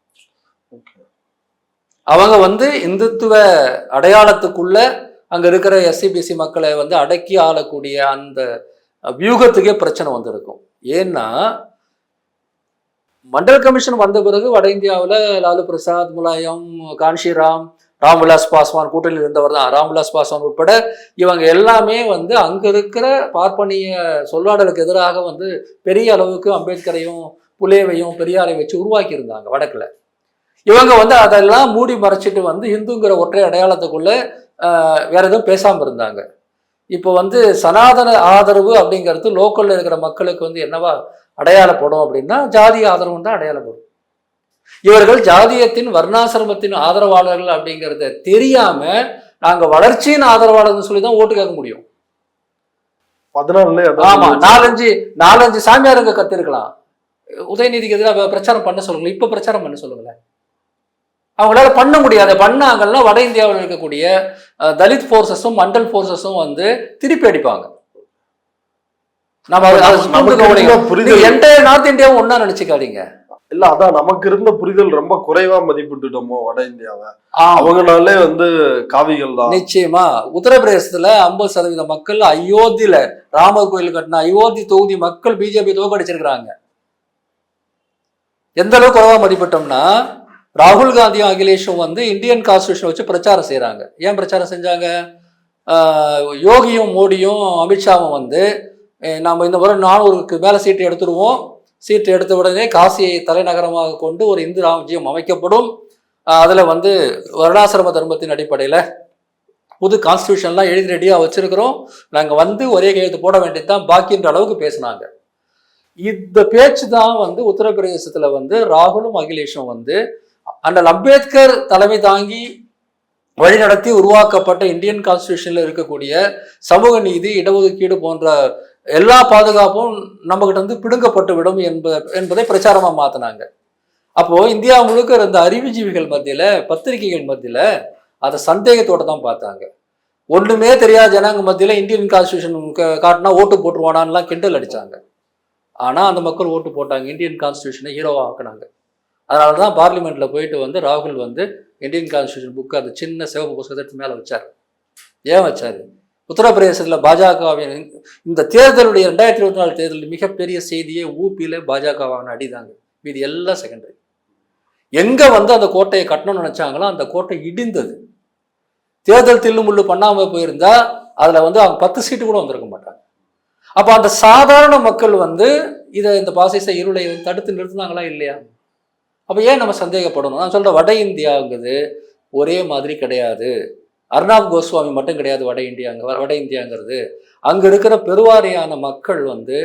அவங்க வந்து இந்துத்துவ அடையாளத்துக்குள்ள அங்கே இருக்கிற எஸ்சிபிசி மக்களை வந்து அடக்கி ஆளக்கூடிய அந்த வியூகத்துக்கே பிரச்சனை வந்திருக்கும். ஏன்னா மண்டல் கமிஷன் வந்த பிறகு வட இந்தியாவில் லாலு பிரசாத், முலாயம், கான்ஷிராம், ராம்விலாஸ் பாஸ்வான் கூட்டணியில் இருந்தவர் தான். ராம்விலாஸ் பாஸ்வான் உட்பட இவங்க எல்லாமே வந்து அங்கே இருக்கிற பார்ப்பனிய சொல்லாடலுக்கு எதிராக வந்து பெரிய அளவுக்கு அம்பேத்கரையும் புலேவையும் பெரியாரை வச்சு உருவாக்கியிருந்தாங்க வடக்கில். இவங்க வந்து அதெல்லாம் மூடி மறைச்சிட்டு வந்து ஹிந்துங்கிற ஒற்றை அடையாளத்துக்குள்ள வேற எதுவும் பேசாமல் இருந்தாங்க. இப்போ வந்து சனாதன ஆதரவு அப்படிங்கிறது லோக்கல்ல இருக்கிற மக்களுக்கு வந்து என்னவா அடையாளப்படும் அப்படின்னா ஜாதிய ஆதரவு தான் அடையாளப்படும். இவர்கள் ஜாதியத்தின் வர்ணாசிரமத்தின் ஆதரவாளர்கள் அப்படிங்கிறத தெரியாம நாங்க வளர்ச்சியின் ஆதரவாளர்கள் சொல்லி தான் ஓட்டு கேட்க முடியும். ஆமா, 4-5 சாமியாருங்க கத்திருக்கலாம், உதயநிதிக்கு எதிராக பிரச்சாரம் பண்ண சொல்லுங்க, இப்ப பிரச்சாரம் பண்ண சொல்லுங்களேன். அவங்களால பண்ண முடியாது. பண்ணாங்கன்னா வட இந்தியாவில் இருக்கக்கூடிய தலித் போர்சஸும் மண்டல் போர்சஸும் வந்து திருப்பி அடிப்பாங்க. நம்ம என்டையர் நார்த் இந்தியாவும் ஒன்னா நினைச்சுக்காதீங்க. இல்ல, அதான் நமக்கு இருந்த புரிதல் ரொம்ப குறைவா மதிப்பிட்டுட்டோமோ வட இந்தியாவை. அவங்கனாலே வந்து காவிகள் தான். நிச்சயமா உத்தரப்பிரதேசத்துல 50% மக்கள் அயோத்தியில ராமர் கோயில் கட்டின அயோத்தி தொகுதி மக்கள் பிஜேபி தோக்கடிச்சிருக்கிறாங்க. எந்த அளவுக்கு குறைவா மதிப்பிட்டோம்னா ராகுல் காந்தியும் அகிலேஷும் வந்து இந்தியன் கான்ஸ்டியூஷன் வச்சு பிரச்சாரம் செய்யறாங்க. ஏன் பிரச்சாரம் செஞ்சாங்க? யோகியும் மோடியும் அமித்ஷாவும் வந்து நம்ம இந்த முறை 400க்கு மேலே சீட்டு எடுத்துருவோம், சீட்டு எடுத்த உடனே காசியை தலைநகரமாக கொண்டு ஒரு இந்து ராஜ்யம் அமைக்கப்படும், அதில் வந்து வருணாசிரம தர்மத்தின் அடிப்படையில் புது கான்ஸ்டியூஷன்லாம் எழுதி ரெடியாக வச்சிருக்கிறோம், நாங்கள் வந்து ஒரே கையெழுத்து போட வேண்டியது தான் பாக்கின்ற அளவுக்கு பேசினாங்க. இந்த பேச்சு தான் வந்து உத்தரப்பிரதேசத்தில் வந்து ராகுலும் அகிலேஷும் வந்து அண்ணல் அம்பேத்கர் தலைமை தாங்கி வழிநடத்தி உருவாக்கப்பட்ட இந்தியன் கான்ஸ்டியூஷன்ல இருக்கக்கூடிய சமூக நீதி, இடஒதுக்கீடு போன்ற எல்லா பாதுகாப்பும் நம்ம கிட்ட வந்து பிடுங்கப்பட்டு விடும் என்பதை பிரச்சாரமா மாத்தினாங்க. அப்போ இந்தியா முழுக்க இருந்த அறிவுஜீவிகள் மத்தியில, பத்திரிகைகள் மத்தியில அதை சந்தேகத்தோட தான் பார்த்தாங்க. ஒண்ணுமே தெரியாத ஜனங்க மத்தியில இந்தியன் கான்ஸ்டியூஷன் காட்டினா ஓட்டு போட்டுருவானான்லாம் கிண்டல் அடிச்சாங்க. ஆனா அந்த மக்கள் ஓட்டு போட்டாங்க, இந்தியன் கான்ஸ்டியூஷனை ஹீரோவா ஆக்குனாங்க. அதனாலதான் பார்லிமெண்ட்ல போயிட்டு வந்து ராகுல் வந்து இந்தியன் கான்ஸ்டியூஷன் புக்கு அந்த சின்ன சிவப்பு புத்தகத்துக்கு மேல வச்சார். ஏன் வச்சாரு? உத்தரப்பிரதேசத்துல பாஜகவின் இந்த தேர்தலுடைய 2024 தேர்தலில் மிகப்பெரிய செய்தியே ஊபியில பாஜகவான அடிதாங்க. மீதி எல்லாம் செகண்டரி. எங்க வந்து அந்த கோட்டையை கட்டணும்னு நினைச்சாங்களோ அந்த கோட்டை இடிந்தது. தேர்தல் தில்லுமுள்ளு பண்ணாம போயிருந்தா அதுல வந்து அவங்க 10 சீட்டு கூட வந்திருக்க மாட்டாங்க. அப்ப அந்த சாதாரண மக்கள் வந்து இந்த பாசிச இருளை தடுத்து நிறுத்தினாங்களா இல்லையா? அப்ப ஏன் நம்ம சந்தேகப்படணும்? நான் சொல்ற வட இந்தியாங்கிறது ஒரே மாதிரி கிடையாது. அர்ணாப் கோஸ்வாமி மட்டும் கிடையாது வட இந்தியாங்கிறது. அங்க இருக்கிற பெருவாரியான மக்கள் வந்து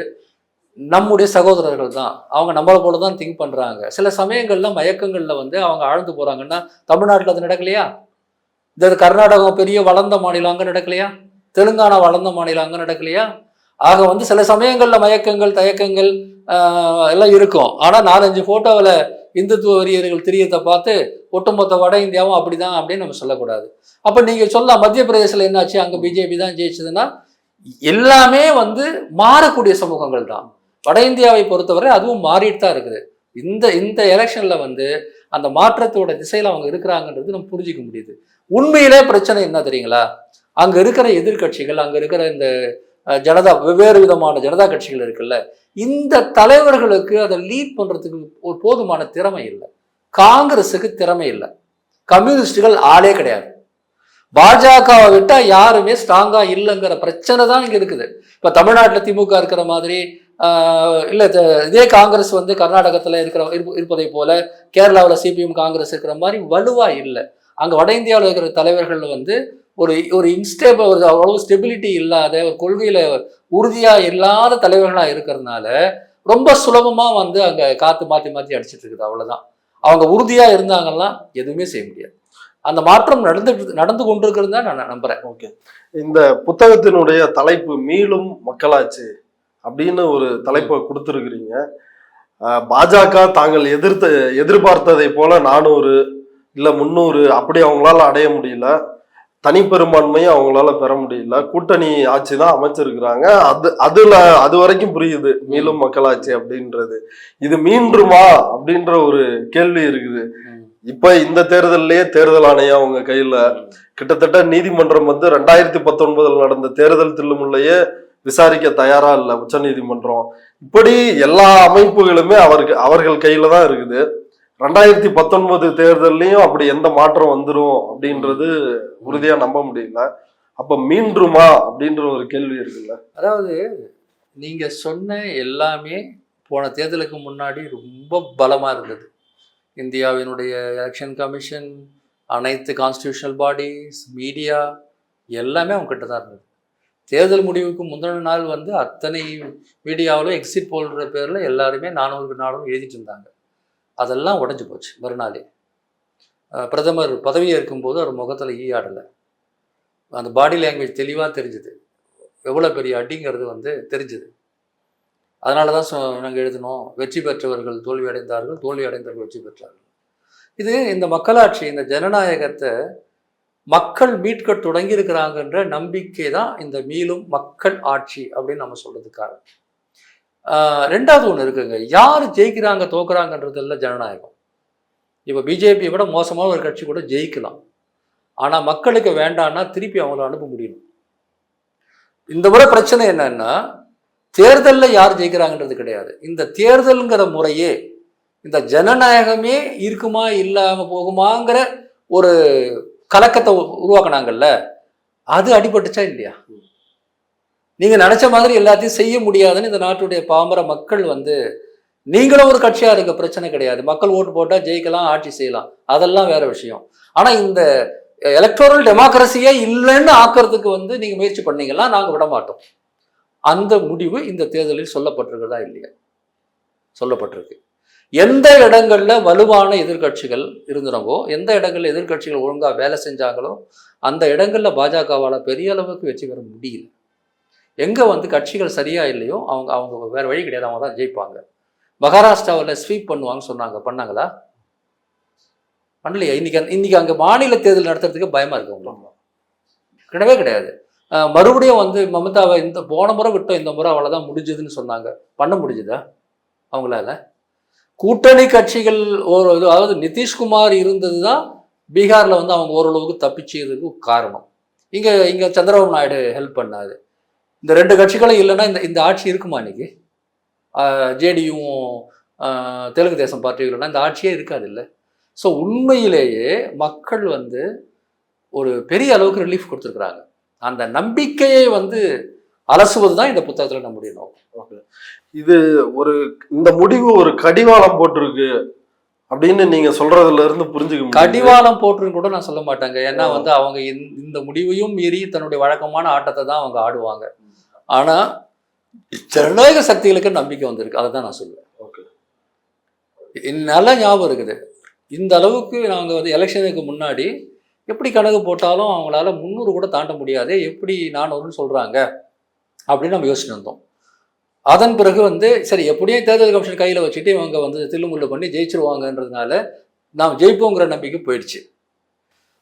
நம்முடைய சகோதரர்கள் தான். அவங்க நம்மளை போல தான் திங்க் பண்றாங்க. சில சமயங்கள்ல மயக்கங்கள்ல வந்து அவங்க ஆழ்ந்து போறாங்கன்னா தமிழ்நாட்டில் அது நடக்கலையா? இந்த கர்நாடகம் பெரிய வளர்ந்த மாநிலம் அங்க நடக்கலையா? தெலுங்கானா வளர்ந்த மாநிலம் அங்க நடக்கலையா? ஆக வந்து சில சமயங்கள்ல மயக்கங்கள் தயக்கங்கள் எல்லாம் இருக்கும். ஆனா 4-5 போட்டோவில் இந்துத்துவ வெறியர்கள் தெரியத்தை பார்த்து ஒட்டுமொத்த வட இந்தியாவும் அப்படிதான் அப்படின்னு நம்ம சொல்லக்கூடாது. அப்ப நீங்க சொல்லலாம் மத்திய பிரதேசத்துல என்னாச்சு, அங்க பிஜேபி தான் ஜெயிச்சதுன்னா எல்லாமே வந்து மாறக்கூடிய சமூகங்கள் தான். வட இந்தியாவை பொறுத்தவரை அதுவும் மாறிட்டு தான் இருக்குது. இந்த எலெக்ஷன்ல வந்து அந்த மாற்றத்தோட திசையில அவங்க இருக்கிறாங்கன்றது நம்ம புரிஞ்சிக்க முடியுது. உண்மையிலே பிரச்சனை என்ன தெரியுங்களா? அங்க இருக்கிற எதிர்கட்சிகள், அங்க இருக்கிற இந்த ஜனதா, வெவ்வேறு விதமான ஜனதா கட்சிகள் இருக்குல்ல, இந்த தலைவர்களுக்கு அதை லீட் பண்றதுக்கு ஒரு போதுமான திறமை இல்லை. காங்கிரஸுக்கு திறமை இல்லை. கம்யூனிஸ்டுகள் ஆளே கிடையாது. பாஜகவை விட்டா யாருமே ஸ்ட்ராங்கா இல்லைங்கிற பிரச்சனை தான் இங்க இருக்குது. இப்ப தமிழ்நாட்டில் திமுக இருக்கிற மாதிரி இல்ல இதே காங்கிரஸ் வந்து கர்நாடகத்துல இருப்பதை போல கேரளாவில் சிபிஎம் காங்கிரஸ் இருக்கிற மாதிரி வலுவா இல்லை. அங்க வட இந்தியாவில் இருக்கிற தலைவர்கள் வந்து ஒரு இன்ஸ்டேபிள், ஒரு அவ்வளவு ஸ்டெபிலிட்டி இல்லாத, ஒரு கொள்கையில உறுதியா இல்லாத தலைவர்களா இருக்கிறதுனால ரொம்ப சுலபமா வந்து அங்க காத்து மாத்தி மாத்தி அடிச்சிட்டு இருக்குது. அவ்வளவுதான். அவங்க உறுதியா இருந்தாங்கன்னா எதுவுமே செய்ய முடியாது. அந்த மாற்றம் நடந்து கொண்டிருக்கிறது தான் நான் நம்புறேன். ஓகே, இந்த புத்தகத்தினுடைய தலைப்பு மீளும் மக்களாட்சி அப்படின்னு ஒரு தலைப்பை கொடுத்துருக்கிறீங்க. பாஜக தாங்கள் எதிர்பார்த்ததை போல 400 இல்ல 300 அப்படி அவங்களால அடைய முடியல. தனிப்பெரும்பான்மையை அவங்களால பெற முடியல. கூட்டணி ஆட்சி தான் அமைச்சிருக்கிறாங்க. அது வரைக்கும் புரியுது மீளும் மக்களாட்சி அப்படின்றது. இது மீண்டுமா அப்படின்ற ஒரு கேள்வி இருக்குது. இப்ப இந்த தேர்தலிலேயே தேர்தல் ஆணையம் அவங்க கையில, கிட்டத்தட்ட நீதிமன்றம் வந்து 2019 நடந்த தேர்தல் தில்லுமுள்ளையே விசாரிக்க தயாரா இல்ல உச்ச நீதிமன்றம். இப்படி எல்லா அமைப்புகளுமே அவர்கள் கையில தான் இருக்குது. 2019 தேர்தல்லையும் அப்படி எந்த மாற்றம் வந்துரும் அப்படின்றது உறுதியா நம்ப முடியல. அப்ப மீண்டுமா அப்படின்ற ஒரு கேள்வி இருக்குல்ல. அதாவது நீங்க சொன்ன எல்லாமே போன தேர்தலுக்கு முன்னாடி ரொம்ப பலமா இருந்தது. இந்தியாவினுடைய எலெக்ஷன் கமிஷன், அனைத்து கான்ஸ்டியூஷனல் பாடிஸ், மீடியா எல்லாமே அவங்க கிட்ட தான் இருந்தது. தேர்தல் முடிவுக்கு முந்தின நாள் வந்து அத்தனை மீடியாவிலும் எக்ஸிட் போல்ற பேர்ல எல்லாருமே 400 நாளும் எழுதிட்டு இருந்தாங்க. அதெல்லாம் உடஞ்சி போச்சு மறுநாளே. பிரதமர் பதவியை இருக்கும்போது அவர் முகத்தில் ஈயாடலை. அந்த பாடி லாங்குவேஜ் தெளிவாக தெரிஞ்சுது. எவ்வளோ பெரிய அடிங்கிறது வந்து தெரிஞ்சுது. அதனால தான் நாங்கள் எழுதினோம், வெற்றி பெற்றவர்கள் தோல்வி அடைந்தார்கள், தோல்வி அடைந்தவர்கள் வெற்றி பெற்றார்கள். இது இந்த மக்களாட்சி, இந்த ஜனநாயகத்தை மக்கள் மீட்க தொடங்கி இருக்கிறாங்கன்ற நம்பிக்கை தான் இந்த மீளும் மக்கள் ஆட்சி அப்படின்னு நம்ம சொல்றதுக்காக. ரெண்டாவது ஒன்று இருக்குங்க, யார் ஜெயிக்கிறாங்க தோக்குறாங்கன்றது இல்லை ஜனநாயகம். இப்போ பிஜேபியை விட மோசமான ஒரு கட்சி கூட ஜெயிக்கலாம். ஆனால் மக்களுக்கு வேண்டான்னா திருப்பி அவங்கள அனுப்ப முடியணும். இந்த முறை பிரச்சனை என்னன்னா, தேர்தலில் யார் ஜெயிக்கிறாங்கன்றது கிடையாது. இந்த தேர்தலுங்கிற முறையே, இந்த ஜனநாயகமே இருக்குமா இல்லாமல் போகுமாங்கிற ஒரு கலக்கத்தை உருவாக்குனாங்கல்ல, அது அடிபட்டுச்சா இல்லையா? நீங்க நினைச்ச மாதிரி எல்லாத்தையும் செய்ய முடியாதுன்னு இந்த நாட்டுடைய பாமர மக்கள் வந்து, நீங்களும் ஒரு கட்சியா இருக்க பிரச்சனை கிடையாது, மக்கள் ஓட்டு போட்டா ஜெயிக்கலாம், ஆட்சி செய்யலாம், அதெல்லாம் வேற விஷயம். ஆனா இந்த எலக்டோரல் டெமோக்ரஸியே இல்லைன்னு ஆக்கிறதுக்கு வந்து நீங்க முயற்சி பண்ணீங்கன்னா நாங்க விட மாட்டோம். அந்த முடிவு இந்த தேர்தலில் சொல்லப்பட்டிருக்கிறதா இல்லையா? சொல்லப்பட்டிருக்கு. எந்த இடங்கள்ல வலுவான எதிர்கட்சிகள் இருந்தனவோ, எந்த இடங்கள்ல எதிர்கட்சிகள் ஒழுங்கா வேலை செஞ்சாங்களோ அந்த இடங்கள்ல பாஜகவால பெரிய அளவுக்கு வெற்றி பெற முடியல. எங்க வந்து கட்சிகள் சரியா இல்லையோ அவங்க வேற வழி கிடையாது, அவங்க தான் ஜெயிப்பாங்க. மகாராஷ்டிராவில் ஸ்வீப் பண்ணுவாங்கன்னு சொன்னாங்க, பண்ணாங்களா? பண்ணலையா? இன்னைக்கு அங்கே மாநில தேர்தல் நடத்துறதுக்கு பயமா இருக்கு உங்களுக்கு? கிடையவே கிடையாது. மறுபடியும் வந்து மமதாவை இந்த போன முறை விட்டோம், இந்த முறை அவ்வளோதான் முடிஞ்சதுன்னு சொன்னாங்க. பண்ண முடிஞ்சுதா அவங்களால? கூட்டணி கட்சிகள் அதாவது நிதிஷ்குமார் இருந்தது தான் பீகாரில் வந்து அவங்க ஓரளவுக்கு தப்பிச்சதுக்கு காரணம். இங்கே சந்திரபாபு நாயுடு ஹெல்ப் பண்ணாது. இந்த ரெண்டு கட்சிகளும் இல்லைன்னா இந்த ஆட்சி இருக்குமா இன்னைக்கு? ஜேடியும் தெலுங்கு தேசம் பார்ட்டியும் இல்லைன்னா இந்த ஆட்சியே இருக்காது இல்லை. ஸோ உண்மையிலேயே மக்கள் வந்து ஒரு பெரிய அளவுக்கு ரிலீஃப் கொடுத்துருக்குறாங்க. அந்த நம்பிக்கையை வந்து அலசுவது தான் இந்த புத்தகத்தில் நம்முடைய நோக்கம். இது இந்த முடிவு ஒரு கடிவாளம் போட்டிருக்கு அப்படின்னு நீங்க சொல்றதுல இருந்து புரிஞ்சுக்க. கடிவாளம் போட்டுருன்னு கூட நான் சொல்ல மாட்டாங்க. ஏன்னா வந்து அவங்க இந்த முடிவையும் மீறி தன்னுடைய வழக்கமான ஆட்டத்தை தான் அவங்க ஆடுவாங்க. ஆனா ஜனநாயக சக்திகளுக்கு நம்பிக்கை வந்திருக்கு, அதை தான் நான் சொல்லுவேன். நல்ல ஞாபகம் இருக்குது, இந்த அளவுக்கு நாங்கள் வந்து எலெக்ஷனுக்கு முன்னாடி எப்படி கணக்கு போட்டாலும் அவங்களால 300 கூட தாண்ட முடியாது, எப்படி 400ன்னு சொல்கிறாங்க அப்படின்னு நம்ம யோசிச்சுட்டு இருந்தோம். அதன் பிறகு வந்து சரி எப்படியும் தேர்தல் கமிஷன் கையில் வச்சுட்டு இவங்க வந்து தில்லுமுள்ளு பண்ணி ஜெயிச்சிருவாங்கன்றதுனால நாம் ஜெயிப்போங்கிற நம்பிக்கை போயிடுச்சு.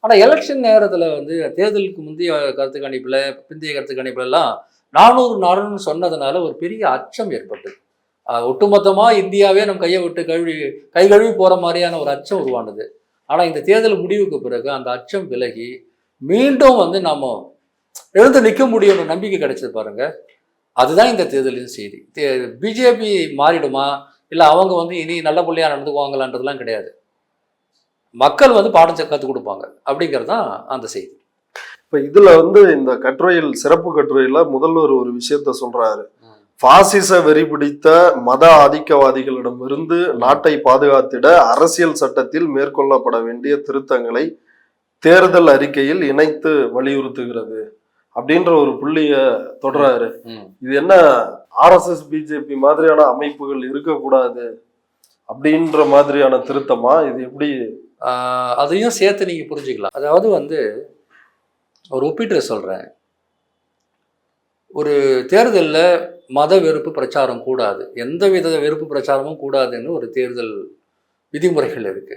ஆனால் எலெக்ஷன் நேரத்தில் வந்து தேர்தலுக்கு முந்தைய கருத்து கணிப்பில் பிந்தைய கருத்து கணிப்புலலாம் 400 சொன்னதுனால ஒரு பெரிய அச்சம் ஏற்பட்டது. ஒட்டுமொத்தமாக இந்தியாவே நம்ம கையை விட்டு கை கழுவி போகிற மாதிரியான ஒரு அச்சம் உருவானது. ஆனால் இந்த தேர்தல் முடிவுக்கு பிறகு அந்த அச்சம் விலகி மீண்டும் வந்து நம்ம எழுந்து நிற்க முடியும்னு நம்பிக்கை கிடைச்சது பாருங்க. அதுதான் இந்த தேர்தலின் செய்தி. பிஜேபி மாறிடுமா இல்லை அவங்க வந்து இனி நல்ல பிள்ளையா நடந்துக்குவாங்களான்றதுலாம் கிடையாது. மக்கள் வந்து பாடம் கற்றுக் கொடுப்பாங்க அப்படிங்கிறது தான் அந்த செய்தி. இப்போ இதுல வந்து இந்த கட்டுரையில் சிறப்பு கட்டுரையில முதல்வர் ஒரு விஷயத்த சொல்றாரு. பாசிச வெறி பிடித்த மத ஆதிக்கவாதிகளிடமிருந்து நாட்டை பாதுகாத்திட அரசியல் சட்டத்தில் மேற்கொள்ளப்பட வேண்டிய திருத்தங்களை தேர்தல் அறிக்கையில் இணைத்து வலியுறுத்துகிறது அப்படின்ற ஒரு புள்ளிய தொடராரு. இது என்ன RSS பிஜேபி மாதிரியான அமைப்புகள் இருக்கக்கூடாது அப்படின்ற மாதிரியான திருத்தமா? இது எப்படி? அதையும் சேர்த்து நீங்க புரிஞ்சுக்கலாம். அதாவது வந்து ஒரு ஒப்பீட்டு சொல்றேன், ஒரு தேர்தலில் மத வெறுப்பு பிரச்சாரம் கூடாது, எந்தவித வெறுப்பு பிரச்சாரமும் கூடாதுன்னு ஒரு தேர்தல் விதிமுறைகள் இருக்கு.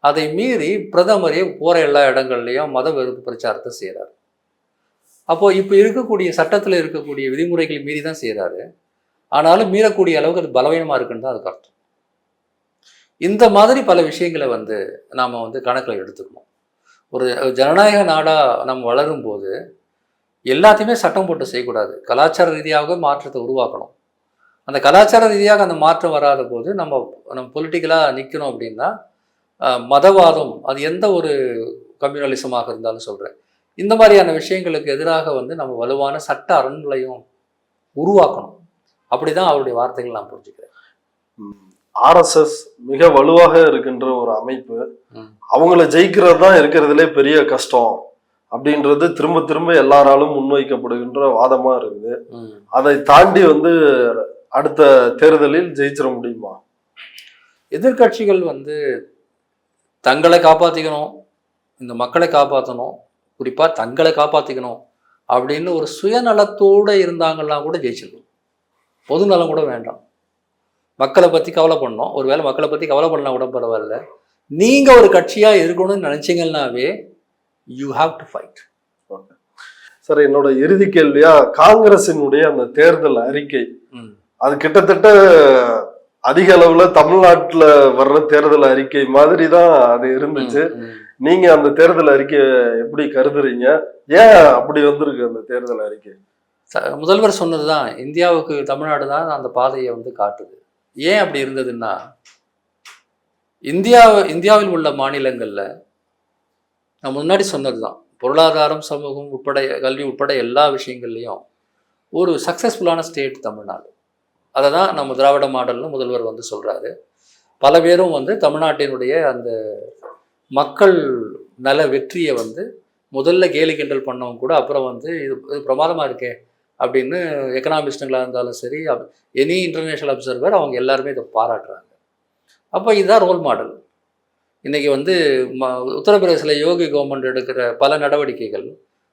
அதை மீறி பிரதமரே போற எல்லா இடங்கள்லையும் மத வெறுப்பு பிரச்சாரத்தை செய்கிறார். அப்போ இப்போ இருக்கக்கூடிய சட்டத்தில் இருக்கக்கூடிய விதிமுறைகள் மீறி தான் செய்கிறாரு. ஆனாலும் மீறக்கூடிய அளவுக்கு அது பலவீனமாக இருக்குன்னு தான் அதுக்கு அர்த்தம். இந்த மாதிரி பல விஷயங்களை வந்து நாம் வந்து கணக்கில் எடுத்துக்கணும். ஒரு ஜனநாயக நாடாக நம்ம வளரும் போது எல்லாத்தையுமே சட்டம் போட்டு செய்யக்கூடாது. கலாச்சார ரீதியாக மாற்றத்தை உருவாக்கணும். அந்த கலாச்சார ரீதியாக அந்த மாற்றம் வராத போது நம்ம பொலிட்டிக்கலாக நிற்கணும். அப்படின்னா மதவாதம், அது எந்த ஒரு கம்யூனலிசமாக இருந்தாலும் சொல்கிறேன், இந்த மாதிரியான விஷயங்களுக்கு எதிராக வந்து நம்ம வலுவான சட்ட அரண்களையும் உருவாக்கணும். அப்படிதான் அவருடைய வார்த்தைகள் நான் புரிஞ்சுக்கிறேன். RSS மிக வலுவாக இருக்கின்ற ஒரு அமைப்பு, அவங்கள ஜெயிக்கிறது தான் இருக்கிறதுலே பெரிய கஷ்டம் அப்படின்றது திரும்ப திரும்ப எல்லாராலும் முன்வைக்கப்படுகின்ற வாதமா இருக்குது. அதை தாண்டி வந்து அடுத்த தேர்தலில் ஜெயிச்சிட முடியுமா? எதிர்கட்சிகள் வந்து தங்களை காப்பாற்றிக்கணும், இந்த மக்களை காப்பாற்றணும், குறிப்பாக தங்களை காப்பாற்றிக்கணும் அப்படின்னு ஒரு சுயநலத்தோடு இருந்தாங்கன்னா கூட ஜெயிச்சிருக்கணும். பொது நலம் கூட வேண்டாம், மக்களை பற்றி கவலை பண்ணணும். ஒருவேளை மக்களை பற்றி கவலை பண்ணலாம் கூட பரவாயில்ல, நீங்கள் ஒரு கட்சியாக இருக்கணும்னு நினச்சிங்கன்னாவே you have to fight. Sir, என்னோட இறுதி கேள்வியா, காங்கிரசினுடைய அந்த தேர்தல் அறிக்கை அது கிட்டத்தட்ட அதிக அளவுல தமிழ்நாட்டுல வர்ற தேர்தல் அறிக்கை மாதிரி தான் அது இருந்துச்சு. நீங்க அந்த தேர்தல் அறிக்கையை எப்படி கருதுறீங்க? ஏன் அப்படி வந்திருக்கு அந்த தேர்தல் அறிக்கை? முதல்வர் சொன்னதுதான், இந்தியாவுக்கு தமிழ்நாடு தான் அந்த பாதையை வந்து காட்டுது. ஏன் அப்படி இருந்ததுன்னா, இந்தியாவில் உள்ள மாநிலங்கள்ல நான் முன்னாடி சொன்னதுதான், பொருளாதாரம், சமூகம் உட்பட, கல்வி உட்பட எல்லா விஷயங்கள்லையும் ஒரு சக்சஸ்ஃபுல்லான ஸ்டேட் தமிழ்நாடு. அதை தான் நம்ம திராவிட மாடல்னு முதல்வர் வந்து சொல்றாரு. பல பேரும் வந்து தமிழ்நாட்டினுடைய அந்த மக்கள் நல வெற்றியை வந்து முதல்ல கேலி கிண்டல் பண்ணவங்க கூட அப்புறம் வந்து இது பிரமாதமாக இருக்கே அப்படின்னு எக்கனாமிஸ்ட்டுங்களாக இருந்தாலும் சரி, எனி இன்டர்நேஷ்னல் அப்சர்வர், அவங்க எல்லாருமே இதை பாராட்டுறாங்க. அப்போ இதுதான் ரோல் மாடல். இன்றைக்கி வந்து உத்தரப்பிரதேசில் யோகி கவர்மெண்ட் எடுக்கிற பல நடவடிக்கைகள்,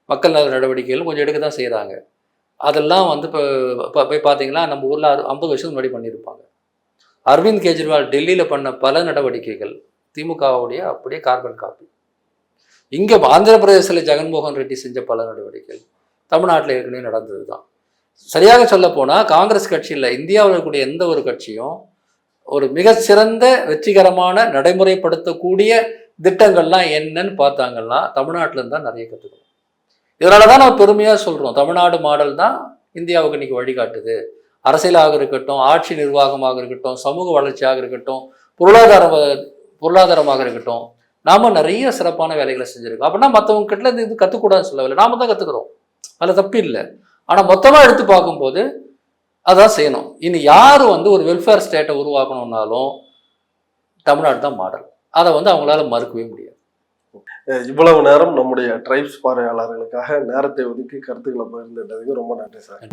மக்கள் நல நடவடிக்கைகள் கொஞ்சம் எடுக்க தான் செய்கிறாங்க. அதெல்லாம் வந்து இப்போ போய் பார்த்தீங்கன்னா நம்ம ஊரில் 50 வருஷத்துக்கு முன்னாடி பண்ணியிருப்பாங்க. அரவிந்த் கெஜ்ரிவால் டெல்லியில் பண்ண பல நடவடிக்கைகள் திமுகவுடைய அப்படியே கார்பன் காப்பி. இங்கே ஆந்திர பிரதேசத்தில் ஜெகன்மோகன் ரெட்டி செஞ்ச பல நடவடிக்கைகள் தமிழ்நாட்டில் ஏற்கனவே நடந்தது தான். சரியாக சொல்ல போனால் காங்கிரஸ் கட்சியில் இந்தியாவில் இருக்கக்கூடிய எந்த ஒரு கட்சியும் ஒரு மிக சிறந்த வெற்றிகரமான நடைமுறைப்படுத்தக்கூடிய திட்டங்கள்லாம் என்னன்னு பார்த்தாங்கன்னா தமிழ்நாட்டிலேருந்து தான் நிறைய கற்றுக்கணும். இதனால தான் நம்ம பெருமையாக சொல்கிறோம், தமிழ்நாடு மாடல் தான் இந்தியாவுக்கு இன்னைக்கு வழிகாட்டுது. அரசியலாக இருக்கட்டும், ஆட்சி நிர்வாகமாக இருக்கட்டும், சமூக வளர்ச்சியாக இருக்கட்டும், பொருளாதாரமாக இருக்கட்டும், நாம நிறைய சிறப்பான வேலைகளை செஞ்சுருக்கோம். அப்படின்னா மற்றவங்க கிட்ட இருந்து இது கற்றுக்கூடாதுன்னு சொல்லவில்லை, நாம தான் கற்றுக்குறோம், அதில் தப்பு இல்லை. ஆனால் மொத்தமாக எடுத்து பார்க்கும்போது அதான் செய்யணும். இனி யார் ஒரு வெல்ஃபேர் ஸ்டேட்டை உருவாக்கணும்னாலும் தமிழ்நாடு தான் மாடல். அதை அவங்களால மறுக்கவே முடியாது. இவ்வளவு நேரம் நம்முடைய ட்ரைப்ஸ் பார்வையாளர்களுக்காக நேரத்தை ஒதுக்கி கருத்துக்களை பகிர்ந்துட்டதுக்கு ரொம்ப நன்றி சார்.